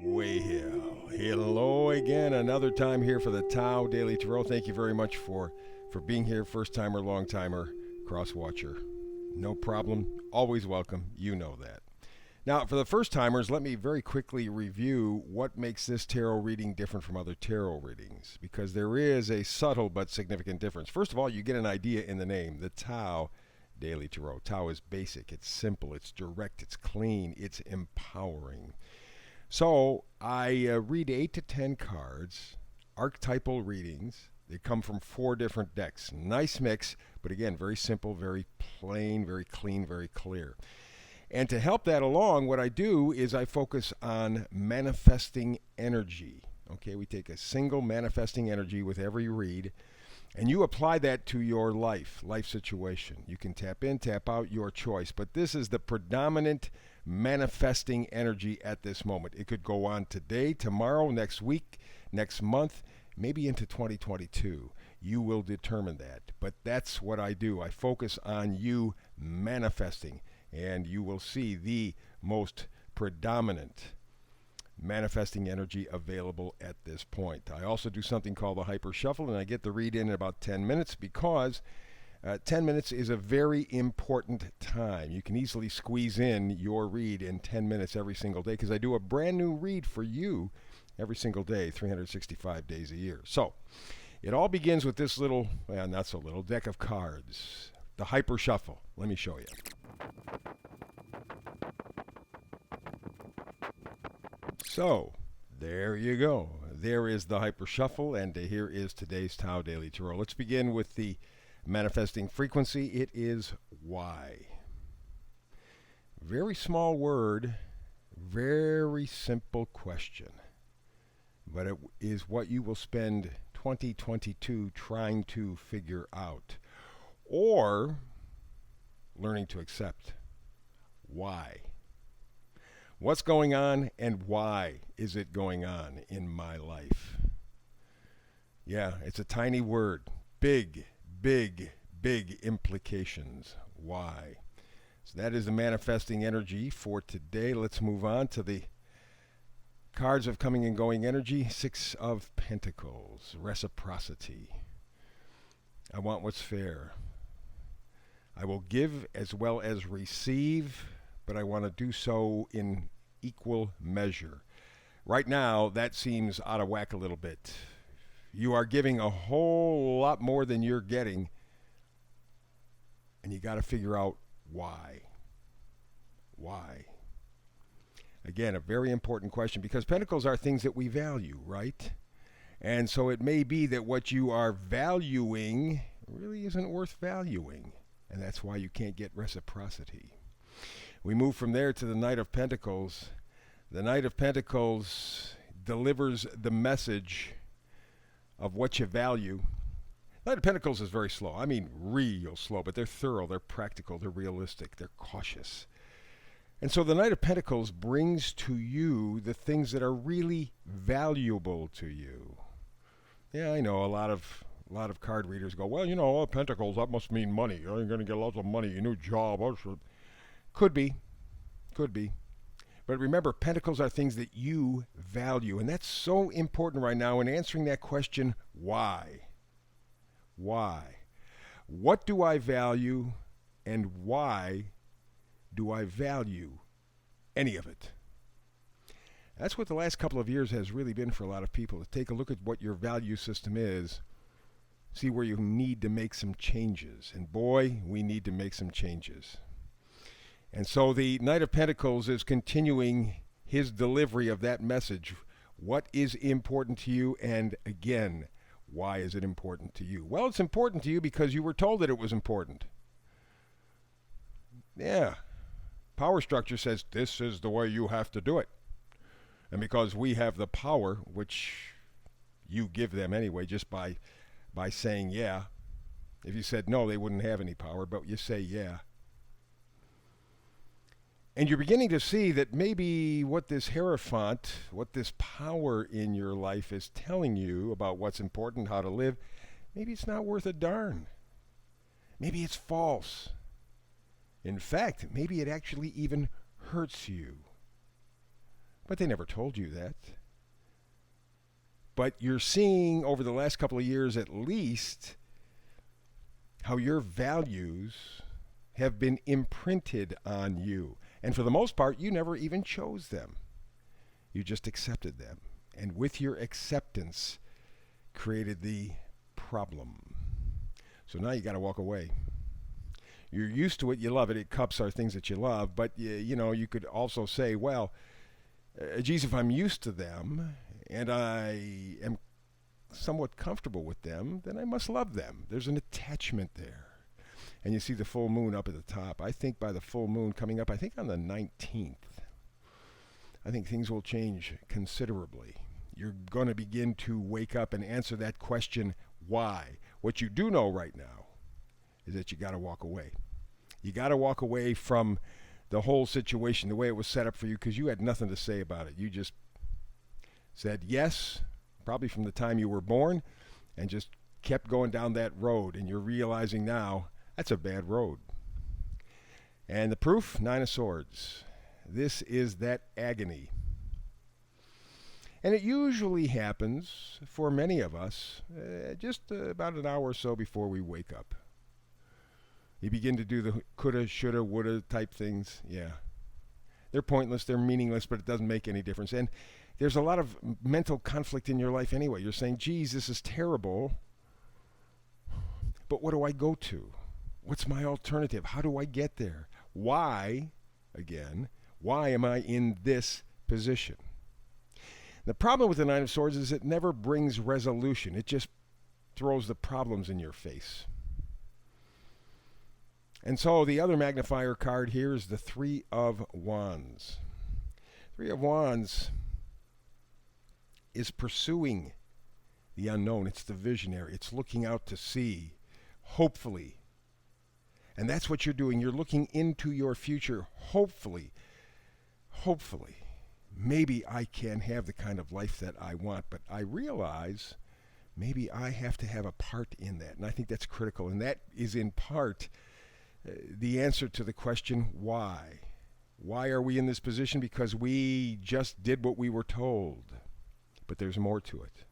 Way here. Hello again, another time here for the Tao Daily Tarot. Thank you very much for being here, first timer, long timer, cross watcher. No problem, always welcome. You know that. Now, for the first timers, let me very quickly review what makes this tarot reading different from other tarot readings, because there is a subtle but significant difference. First of all, you get an idea in the name, the Tao Daily Tarot. Tao is basic, it's simple, it's direct, it's clean, it's empowering. So I read 8 to 10 cards, archetypal readings. They come from 4 different decks. Nice mix, but again, very simple, very plain, very clean, very clear. And to help that along, what I do is I focus on manifesting energy. Okay, we take a single manifesting energy with every read, and you apply that to your life situation. You can tap in, tap out, your choice. But this is the predominant manifesting energy at this moment. It could go on today, tomorrow, next week, next month, maybe into 2022. You will determine that. But that's what I do. I focus on you manifesting, and you will see the most predominant manifesting energy available at this point. I also do something called the Hyper Shuffle, and I get the read in about 10 minutes because 10 minutes is a very important time. You can easily squeeze in your read in 10 minutes every single day because I do a brand new read for you every single day, 365 days a year. So it all begins with this little, well, not so little, deck of cards, the Hyper Shuffle. Let me show you. So, there you go. There is the Hyper Shuffle, and here is today's Tao Daily Tarot. Let's begin with the manifesting frequency. It is why. Very small word, very simple question. But it is what you will spend 2022 trying to figure out or learning to accept. Why? What's going on and why is it going on in my life? Yeah, it's a tiny word. Big, big, big implications. Why? So that is the manifesting energy for today. Let's move on to the cards of coming and going energy. 6 of Pentacles. Reciprocity. I want what's fair. I will give as well as receive, but I want to do so in equal measure. Right now, that seems out of whack a little bit. You are giving a whole lot more than you're getting, and you got to figure out why. Why? Again, a very important question, because pentacles are things that we value, right? And so it may be that what you are valuing really isn't worth valuing, and that's why you can't get reciprocity. We move from there to the Knight of Pentacles. The Knight of Pentacles delivers the message of what you value. Knight of Pentacles is very slow. I mean, real slow, but they're thorough, they're practical, they're realistic, they're cautious. And so the Knight of Pentacles brings to you the things that are really valuable to you. Yeah, I know a lot of card readers go, well, Pentacles, that must mean money. You're going to get lots of money, a new job. Could be. But remember, pentacles are things that you value. And that's so important right now in answering that question, why? Why? What do I value, and why do I value any of it? That's what the last couple of years has really been for a lot of people. To take a look at what your value system is, see where you need to make some changes. And boy, we need to make some changes. And so the Knight of Pentacles is continuing his delivery of that message. What is important to you? And again, why is it important to you? Well, it's important to you because you were told that it was important. Yeah. Power structure says this is the way you have to do it. And because we have the power, which you give them anyway, just by saying yeah. If you said no, they wouldn't have any power, but you say yeah. And you're beginning to see that maybe what this Hierophant, what this power in your life is telling you about what's important, how to live, maybe it's not worth a darn. Maybe it's false. In fact, maybe it actually even hurts you. But they never told you that. But you're seeing over the last couple of years at least how your values have been imprinted on you. And for the most part, you never even chose them. You just accepted them. And with your acceptance, created the problem. So now you got to walk away. You're used to it, you love it. Cups are things that you love, but you could also say, well, geez, if I'm used to them and I am somewhat comfortable with them, then I must love them. There's an attachment there. And you see the full moon up at the top. I think by the full moon coming up, I think on the 19th, I think things will change considerably. You're going to begin to wake up and answer that question, why? What you do know right now is that you got to walk away. You got to walk away from the whole situation, the way it was set up for you, because you had nothing to say about it. You just said yes, probably from the time you were born, and just kept going down that road. And you're realizing now that's a bad road. And the proof, 9 of Swords. This is that agony. And it usually happens for many of us just about an hour or so before we wake up. You begin to do the coulda, shoulda, woulda type things. Yeah. They're pointless, they're meaningless, but it doesn't make any difference. And there's a lot of mental conflict in your life anyway. You're saying, geez, this is terrible, but what do I go to? What's my alternative? How do I get there? Why, again, why am I in this position? The problem with the 9 of Swords is it never brings resolution. It just throws the problems in your face. And so the other magnifier card here is the 3 of Wands. 3 of Wands is pursuing the unknown. It's the visionary. It's looking out to sea, hopefully. And that's what you're doing. You're looking into your future, hopefully. Maybe I can have the kind of life that I want, but I realize maybe I have to have a part in that. And I think that's critical. And that is in part the answer to the question, why? Why are we in this position? Because we just did what we were told. But there's more to it.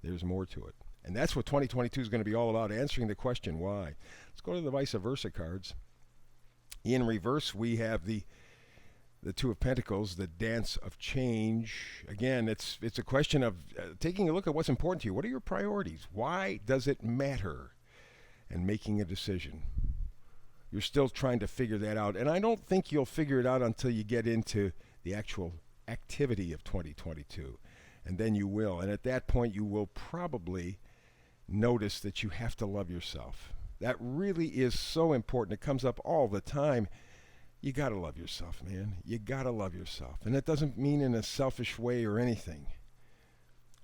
There's more to it. And that's what 2022 is going to be all about, answering the question, why? Let's go to the vice versa cards. In reverse, we have the 2 of Pentacles, the dance of change. Again, it's a question of taking a look at what's important to you. What are your priorities? Why does it matter? And making a decision. You're still trying to figure that out. And I don't think you'll figure it out until you get into the actual activity of 2022. And then you will. And at that point, you will probably notice that you have to love yourself. That really is so important. It comes up all the time. You got to love yourself, man. You got to love yourself. And that doesn't mean in a selfish way or anything.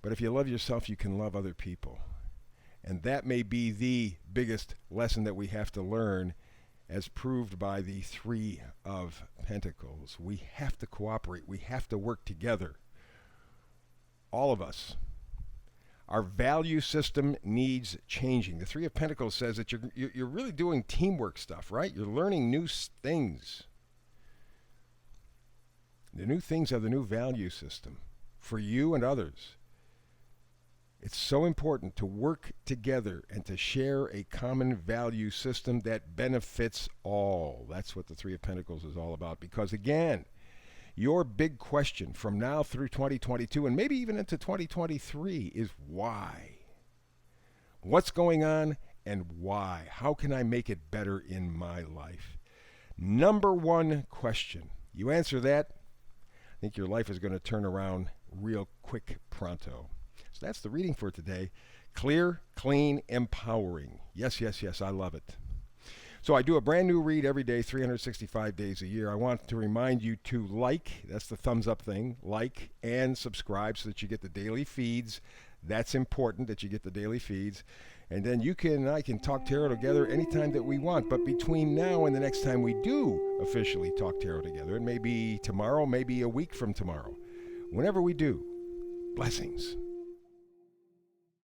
But if you love yourself, you can love other people. And that may be the biggest lesson that we have to learn, as proved by the 3 of Pentacles. We have to cooperate. We have to work together. All of us. Our value system needs changing. The 3 of Pentacles says that you're really doing teamwork stuff, right? You're learning new things. The new things are the new value system for you and others. It's so important to work together and to share a common value system that benefits all. That's what the 3 of Pentacles is all about. Because again, your big question from now through 2022 and maybe even into 2023 is why? What's going on and why? How can I make it better in my life? Number one question. You answer that, I think your life is going to turn around real quick pronto. So that's the reading for today. Clear, clean, empowering. Yes, yes, yes, I love it. So I do a brand new read every day, 365 days a year. I want to remind you to like, that's the thumbs up thing, like and subscribe so that you get the daily feeds. That's important that you get the daily feeds. And then you can and I can talk tarot together anytime that we want. But between now and the next time we do officially talk tarot together, it may be tomorrow, maybe a week from tomorrow. Whenever we do, blessings.